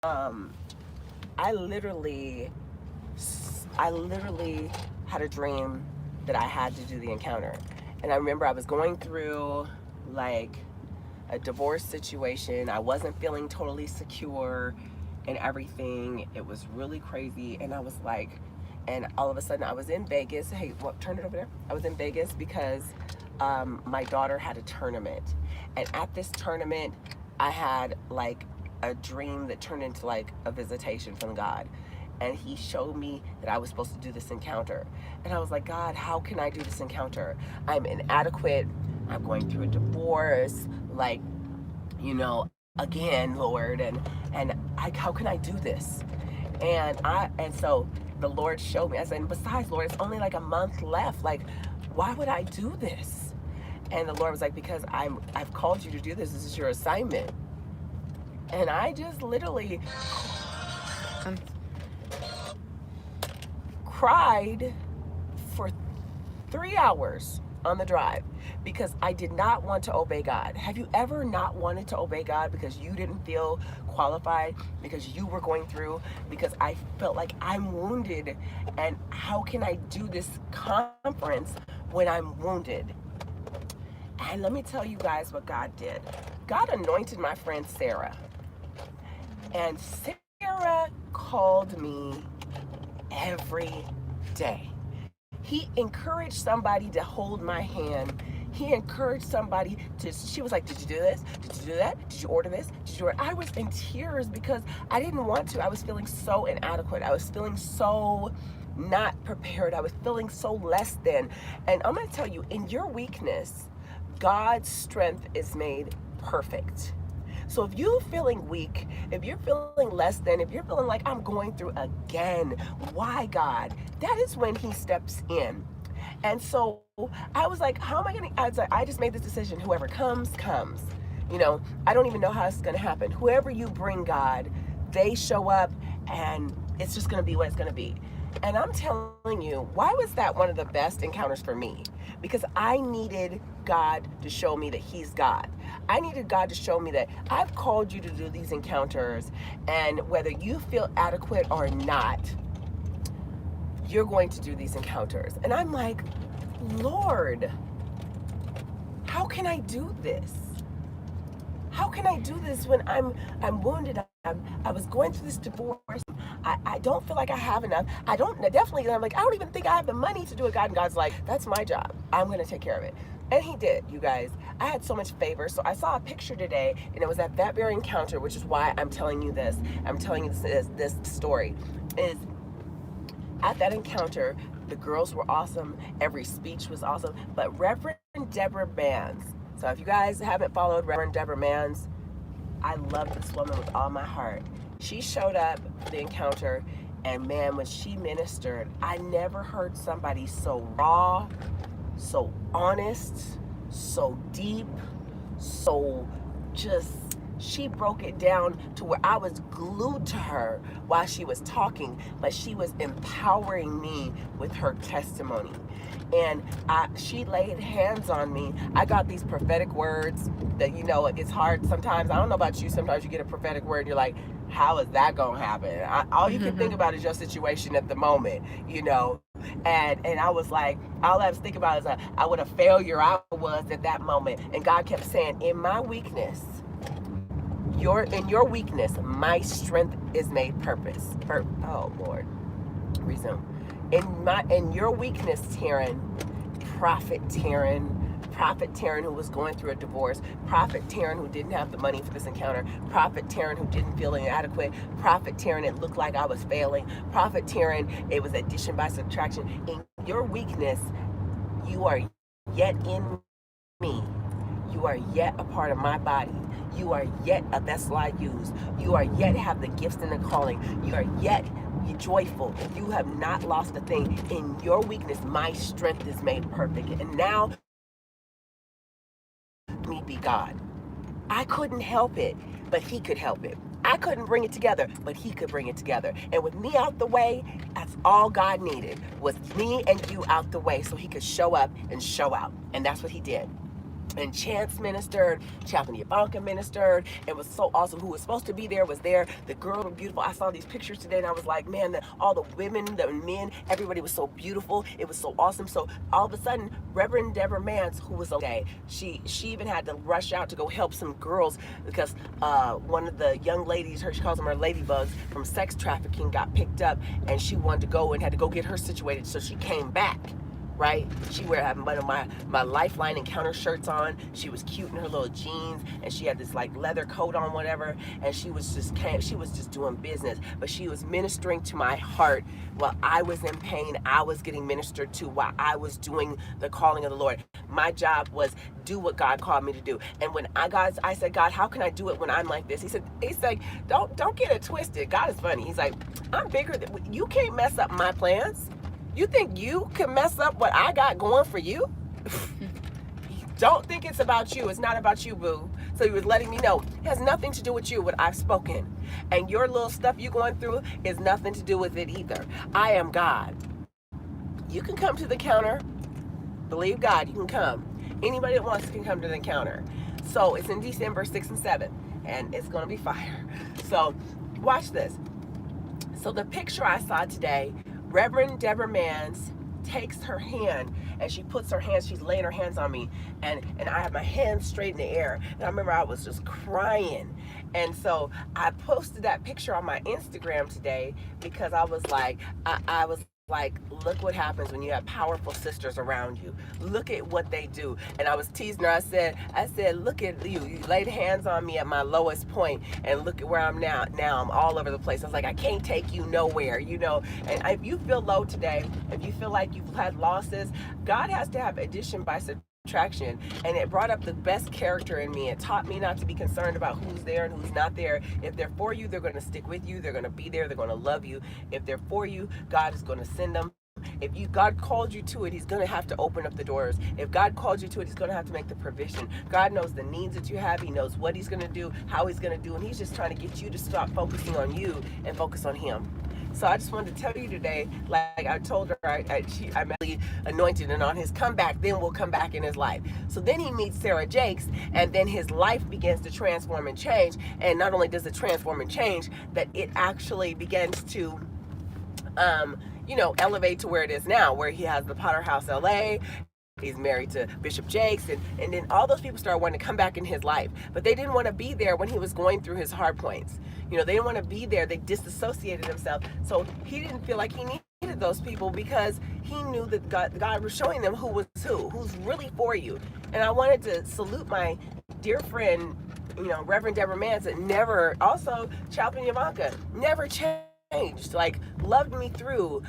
um, I literally, I literally had a dream that I had to do the encounter. And I remember I was going through like a divorce situation. I wasn't feeling totally secure and everything. It was really crazy. And I was like, and all of a sudden I was in Vegas. Hey, what, turn it over there. I was in Vegas because my daughter had a tournament. And at this tournament, I had like a dream that turned into like a visitation from God. And he showed me that I was supposed to do this encounter. And I was like, God, how can I do this encounter? I'm inadequate. I'm going through a divorce. Like, again, Lord, how can I do this? And so the Lord showed me. I said, and besides, Lord, it's only like a month left. Like, why would I do this? And the Lord was like, because I've called you to do this. This is your assignment. And I just literally cried for 3 hours on the drive because I did not want to obey God. Have you ever not wanted to obey God because you didn't feel qualified, because you were going through, because I felt like I'm wounded, and how can I do this conference when I'm wounded? And let me tell you guys what God did. God anointed my friend Sarah. And Sarah called me every day. He encouraged somebody to hold my hand. He encouraged somebody to, she was like, did you do this? Did you do that? Did you order this? Did you order? I was in tears because I didn't want to. I was feeling so inadequate. I was feeling so not prepared. I was feeling so less than. And I'm going to tell you, in your weakness, God's strength is made perfect. So if you're feeling weak, if you're feeling less than, if you're feeling like I'm going through again, why God? That is when he steps in. And so I was like, how am I going to, I was like, I just made this decision. Whoever comes, comes. I don't even know how it's going to happen. Whoever you bring, God, they show up and it's just going to be what it's going to be. And I'm telling you, why was that one of the best encounters for me? Because I needed God to show me that he's God. I needed God to show me that I've called you to do these encounters, and whether you feel adequate or not, you're going to do these encounters. And I'm like, Lord, how can I do this? How can I do this when I'm wounded? I was going through this divorce. I don't feel like I have enough. I don't even think I have the money to do it, God. And God's like, that's my job. I'm going to take care of it. And he did, you guys. I had so much favor. So I saw a picture today, and it was at that very encounter, which is why I'm telling you this. I'm telling you this story. Is at that encounter, the girls were awesome. Every speech was awesome. But Reverend Deborah Manns. So if you guys haven't followed Reverend Deborah Manns, I love this woman with all my heart. She showed up for the encounter, and man, when she ministered, I never heard somebody so raw, so honest, so deep, so just, she broke it down to where I was glued to her while she was talking, but she was empowering me with her testimony. And she laid hands on me. I got these prophetic words that, it's hard sometimes. I don't know about you. Sometimes you get a prophetic word and you're like, how is that going to happen? All you can think about is your situation at the moment, And I was like, all I was thinking about is what a failure I was at that moment. And God kept saying, in my weakness, in your weakness, my strength is made oh Lord, resume. In your weakness, Prophet Taryn, who was going through a divorce, Prophet Taryn, who didn't have the money for this encounter, Prophet Taryn, who didn't feel inadequate, Prophet Taryn, it looked like I was failing, Prophet Taryn, it was addition by subtraction. In your weakness, you are yet in me. You are yet a part of my body. You are yet a vessel I use. You are yet have the gifts and the calling. You are yet joyful. You have not lost a thing. In your weakness, my strength is made perfect. And now, me be God. I couldn't help it, but he could help it. I couldn't bring it together, but he could bring it together. And with me out the way, that's all God needed, was me and you out the way so he could show up and show out. And that's what he did. and Chance ministered, Chaplain Ivanka ministered. It was so awesome. Who was supposed to be there was there. The girls were beautiful. I saw these pictures today and I was like, man, all the women, the men, everybody was so beautiful. It was so awesome. So all of a sudden, Reverend Deborah Mance, who was okay, she even had to rush out to go help some girls because one of the young ladies, she calls them her ladybugs, from sex trafficking got picked up, and she wanted to go and had to go get her situated. So she came back. Right? She had one of my Lifeline Encounter shirts on. She was cute in her little jeans, and she had this like leather coat on, whatever. And she was just doing business. But she was ministering to my heart while I was in pain. I was getting ministered to while I was doing the calling of the Lord. My job was do what God called me to do. And when I said, God, how can I do it when I'm like this? He's like, don't get it twisted. God is funny. He's like, I'm bigger than you. Can't mess up my plans. You think you can mess up what I got going for you? Don't think it's about you. It's not about you, boo. So he was letting me know it has nothing to do with you, what I've spoken. And your little stuff you're going through is nothing to do with it either. I am God. You can come to the counter. Believe God, you can come. Anybody that wants can come to the encounter. So it's in December 6th and 7th, and it's going to be fire. So watch this. So the picture I saw today, Reverend Deborah Mance takes her hand and she puts her hands, she's laying her hands on me, and I have my hands straight in the air. And I remember I was just crying. And so I posted that picture on my Instagram today because I was like, I was like, look what happens when you have powerful sisters around you. Look at what they do. And I was teasing her. I said, look at you. You laid hands on me at my lowest point, and look at where I'm now. Now I'm all over the place. I was like, I can't take you nowhere, you know. And if you feel low today, if you feel like you've had losses, God has to have addition by subtraction, and it brought up the best character in me. It taught me not to be concerned about who's there and who's not there. If they're for you, they're going to stick with you. They're going to be there. They're going to love you. If they're for you, God is going to send them. If God called you to it, he's going to have to open up the doors. If God called you to it, he's going to have to make the provision. God knows the needs that you have. He knows what he's going to do, how he's going to do, and he's just trying to get you to stop focusing on you and focus on him. So I just wanted to tell you today, like I told her, I'm really anointed, and on his comeback, then we'll come back in his life. So then he meets Sarah Jakes, and then his life begins to transform and change. And not only does it transform and change, that it actually begins to, elevate to where it is now, where he has the Potter House LA. He's married to Bishop Jakes, and then all those people started wanting to come back in his life. But they didn't want to be there when he was going through his hard points. They didn't want to be there. They disassociated themselves. So he didn't feel like he needed those people because he knew that God was showing them who was who's really for you. And I wanted to salute my dear friend, Reverend Deborah Mance, that never, also Chaplain Ivanka, never changed, like loved me through,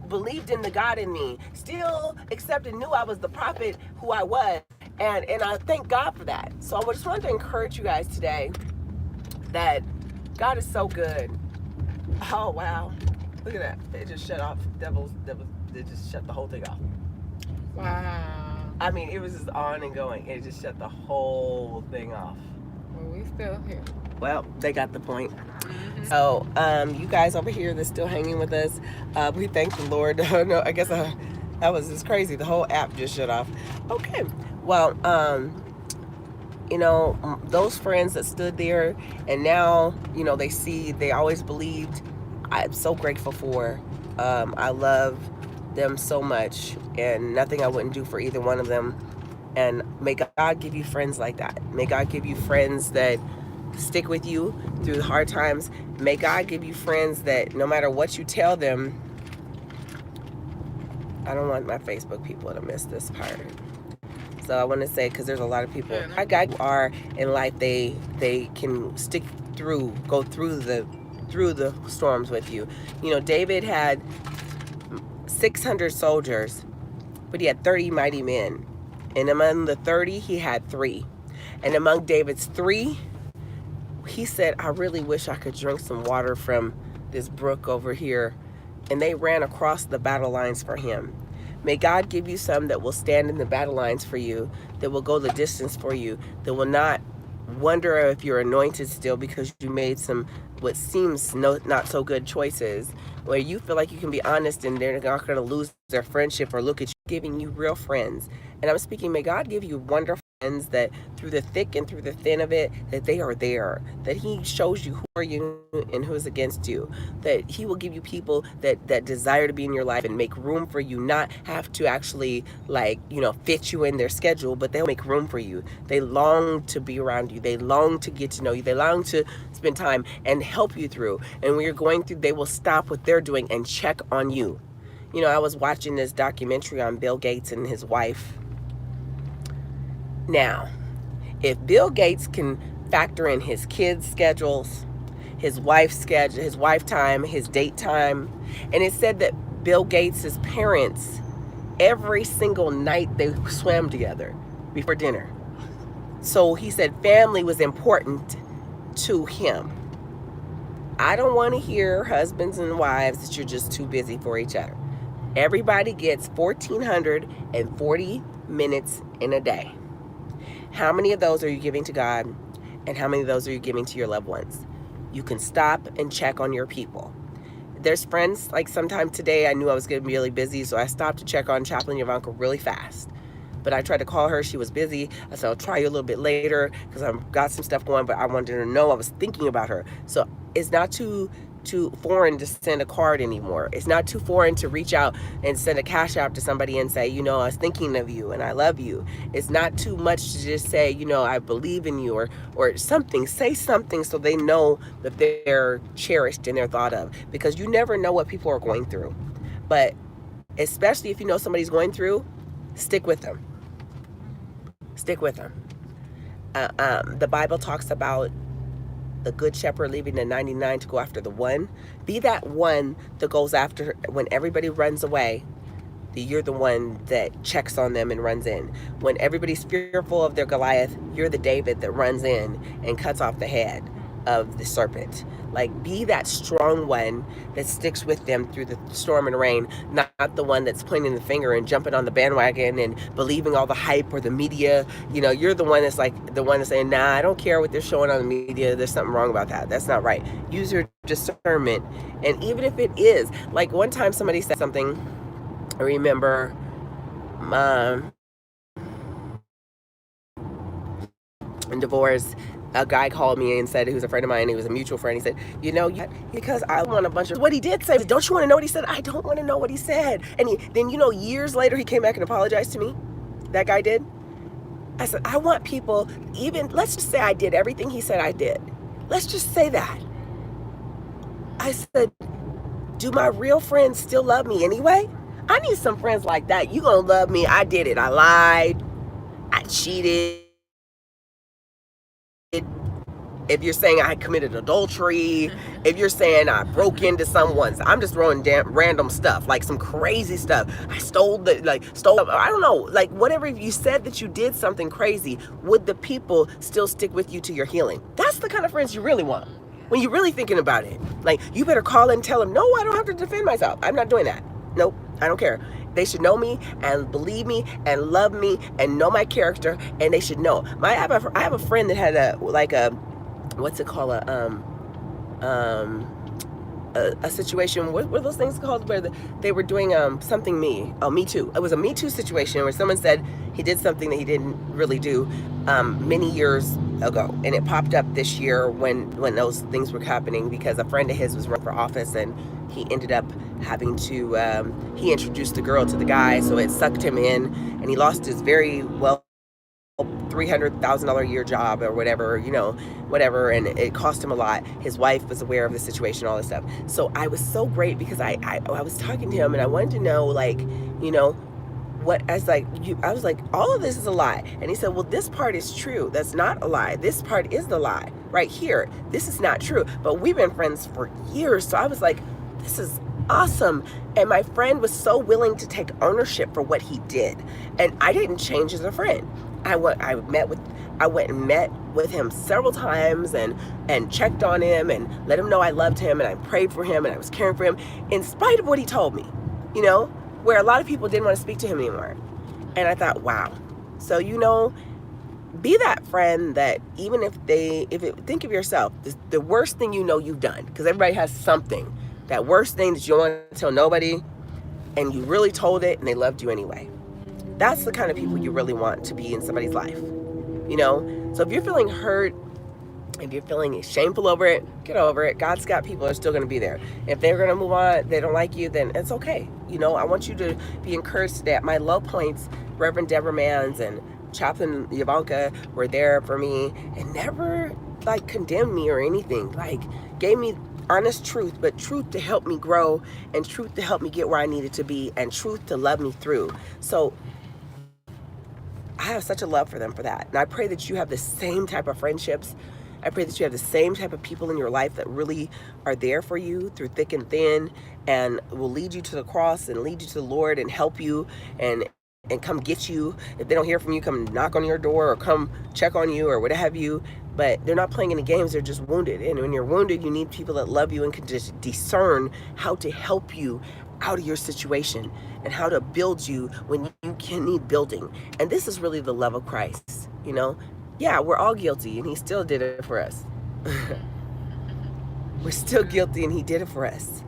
believed in the God in me, still accepted, knew I was the prophet who I was, and I thank God for that. So I just wanted to encourage you guys today that God is so good. Oh wow, look at that, it just shut off. It just shut the whole thing off. Wow. I mean, it was just on and going. It just shut the whole thing off. Well, we still here. Well, they got the point. So, you guys over here that's still hanging with us, we thank the Lord. No, I guess that was just crazy. The whole app just shut off. Okay. Well, those friends that stood there and now, they see, they always believed, I'm so grateful for. I love them so much, and nothing I wouldn't do for either one of them. And may God give you friends like that. May God give you friends that stick with you through the hard times. May God give you friends that no matter what you tell them, I don't want my Facebook people to miss this part. So I want to say, because there's a lot of people, I got who are in life, they can stick through, go through the storms with you. David had 600 soldiers, but he had 30 mighty men. And among the 30, he had 3. And among David's 3, he said, I really wish I could drink some water from this brook over here. And they ran across the battle lines for him. May God give you some that will stand in the battle lines for you, that will go the distance for you, that will not wonder if you're anointed still because you made some what seems not so good choices, where you feel like you can be honest and they're not going to lose their friendship or look at you, giving you real friends. And I'm speaking, may God give you wonderful that through the thick and through the thin of it, that they are there, that he shows you who are you and who is against you, that he will give you people that desire to be in your life and make room for you, not have to actually fit you in their schedule, but they'll make room for you. They long to be around you. They long to get to know you. They long to spend time and help you through. And when you're going through, they will stop what they're doing and check on you. I was watching this documentary on Bill Gates and his wife. Now, if Bill Gates can factor in his kids' schedules, his wife's schedule, his wife time, his date time, and it said that Bill Gates' parents, every single night they swam together before dinner. So he said family was important to him. I don't want to hear husbands and wives that you're just too busy for each other. Everybody gets 1,440 minutes in a day. How many of those are you giving to God, and how many of those are you giving to your loved ones? You can stop and check on your people. There's friends, like sometime today I knew I was going to be really busy, so I stopped to check on Chaplain Yavanka really fast. But I tried to call her. She was busy. I said, I'll try you a little bit later because I've got some stuff going, but I wanted her to know I was thinking about her. So it's not too foreign to send a card anymore. It's not too foreign to reach out and send a cash out to somebody and say, I was thinking of you and I love you. It's not too much to just say, I believe in you or something. Say something so they know that they're cherished and they're thought of, because you never know what people are going through. But especially if you know somebody's going through, stick with them. Stick with them. The Bible talks about the good shepherd leaving the 99 to go after the one. Be that one that goes after when everybody runs away. You're the one that checks on them and runs in. When everybody's fearful of their Goliath, you're the David that runs in and cuts off the head of the serpent. Be that strong one that sticks with them through the storm and rain, not the one that's pointing the finger and jumping on the bandwagon and believing all the hype or the media. You're the one that's saying, nah, I don't care what they're showing on the media. There's something wrong about that. That's not right. Use your discernment. And even if it is, one time somebody said something, I remember, in divorce, a guy called me and said he was a friend of mine. He was a mutual friend. He said, because I want a bunch of what he did say. Don't you want to know what he said? I don't want to know what he said. And then years later, he came back and apologized to me. That guy did. I said, I want people, let's just say I did everything he said I did. Let's just say that. I said, do my real friends still love me anyway? I need some friends like that. You gonna love me. I did it. I lied. I cheated. If you're saying I committed adultery, if you're saying I broke into someone's, I'm just throwing random stuff, some crazy stuff. I stole, I don't know, whatever you said that you did something crazy, would the people still stick with you to your healing? That's the kind of friends you really want. When you're really thinking about it, you better call and tell them, no, I don't have to defend myself. I'm not doing that. Nope, I don't care. They should know me and believe me and love me and know my character, and they should know. I have a friend that had a what's it called, a situation, what were those things called, where they were doing something Me Too. It was a Me Too situation where someone said he did something that he didn't really do many years ago, and it popped up this year when those things were happening, because a friend of his was running for office and he ended up having to he introduced the girl to the guy, so it sucked him in, and he lost his very well $300,000 a year job or whatever, and it cost him a lot. His wife was aware of the situation, all this stuff. So I was so great, because I was talking to him and I wanted to know, what, I was like, all of this is a lie. And he said, well, this part is true. That's not a lie. This part is the lie right here. This is not true. But we've been friends for years. So I was like, this is awesome. And my friend was so willing to take ownership for what he did. And I didn't change as a friend. I went and met with him several times and checked on him and let him know I loved him and I prayed for him and I was caring for him in spite of what he told me, where a lot of people didn't want to speak to him anymore. And I thought, wow. So, be that friend that even think of yourself, the worst thing you've done, because everybody has something, that worst thing that you don't want to tell nobody, and you really told it and they loved you anyway. That's the kind of people you really want to be in somebody's life. you know? So if you're feeling hurt, if you're feeling shameful over it, get over it. God's got people that are still going to be there. If they're going to move on, they don't like you, then it's okay. You know, I want you to be encouraged that my low points, Reverend Deborah Manns and Chaplain Ivanka were there for me and never like condemned me or anything. Like gave me honest truth, but truth to help me grow and truth to help me get where I needed to be and truth to love me through. So I have such a love for them for that. And I pray that you have the same type of friendships. I pray that you have the same type of people in your life that really are there for you through thick and thin and will lead you to the cross and lead you to the Lord and help you and come get you. If they don't hear from you, come knock on your door or come check on you or what have you. But they're not playing any games, they're just wounded. And when you're wounded, you need people that love you and can just discern how to help you out of your situation and how to build you when you can need building. And this is really the love of Christ, you know? Yeah, we're all guilty and he still did it for us. We're still guilty and he did it for us.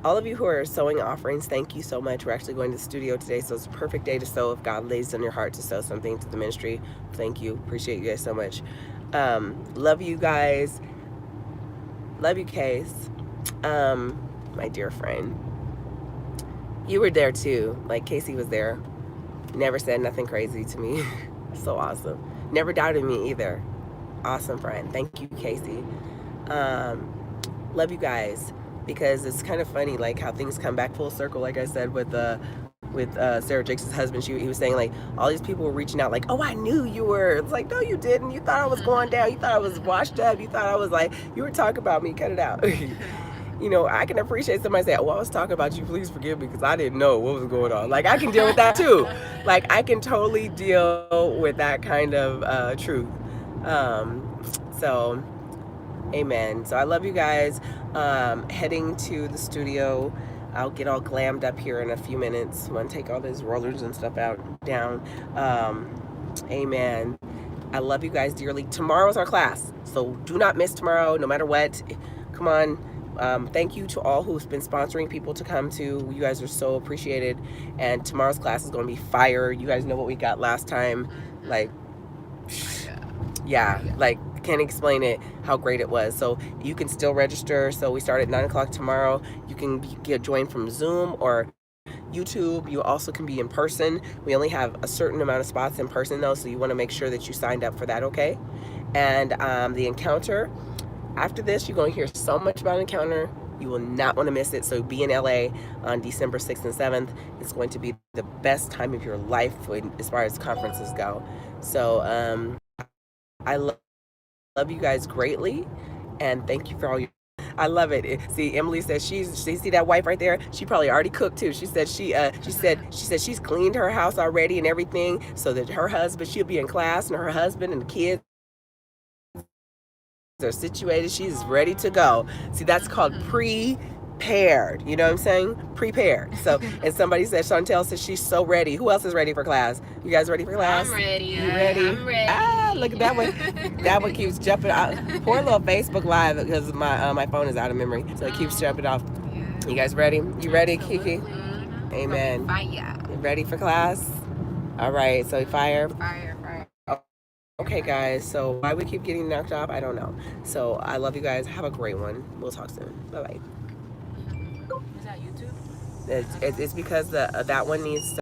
All of you who are sowing offerings, thank you so much. We're actually going to the studio today, so it's a perfect day to sow if God lays on your heart to sow something to the ministry. Thank you. Appreciate you guys so much. Love you guys. Love you, Case. My dear friend. You were there too. Like Casey was there. Never said nothing crazy to me. So awesome. Never doubted me either. Awesome friend. Thank you, Casey. Love you guys. Because it's kind of funny, like how things come back full circle. Like I said with Sarah Jakes' husband, he was saying like all these people were reaching out, like, oh, I knew you were. It's like, no, you didn't. You thought I was going down. You thought I was washed up. You thought I was like, you were talking about me. Cut it out. You know, I can appreciate somebody saying, well, I was talking about you. Please forgive me because I didn't know what was going on. Like I can deal with that too. Like I can totally deal with that kind of truth. So. Amen. So I love you guys. Heading to the studio. I'll get all glammed up here in a few minutes. I'm gonna take all those rollers and stuff down. Amen. I love you guys dearly. Tomorrow's our class, so do not miss tomorrow, no matter what. Come on. Thank you to all who's been sponsoring people to come to. You guys are so appreciated. And tomorrow's class is gonna be fire. You guys know what we got last time. Like, yeah, like can't explain it how great it was. So you can still register. So we start at 9 o'clock tomorrow. You can get joined from Zoom or YouTube. You also can be in person. We only have a certain amount of spots in person though, so you want to make sure that you signed up for that, okay? And the encounter, after this you're going to hear so much about Encounter. You will not want to miss it. So be in LA on December 6th and 7th. It's going to be the best time of your life as far as conferences go. So I love you guys greatly, and thank you for all your. I love it. See, Emily says she see that wife right there. She probably already cooked too. She said she said she's cleaned her house already and everything, so that her husband, she'll be in class, and her husband and the kids are situated. She's ready to go. See, that's called prepared. You know what I'm saying? Prepared. So, and somebody said, Chantel says she's so ready. Who else is ready for class? You guys ready for class? I'm ready. You ready? I'm ready. Ah, look at that one. That one keeps jumping out. Poor little Facebook Live because my phone is out of memory, so it keeps jumping off. You guys ready? You ready, Kiki? Amen. Fire. You ready for class? All right. So fire. Fire. Okay, guys. So why we keep getting knocked off, I don't know. So I love you guys. Have a great one. We'll talk soon. Bye bye. Is that YouTube? It's because that one needs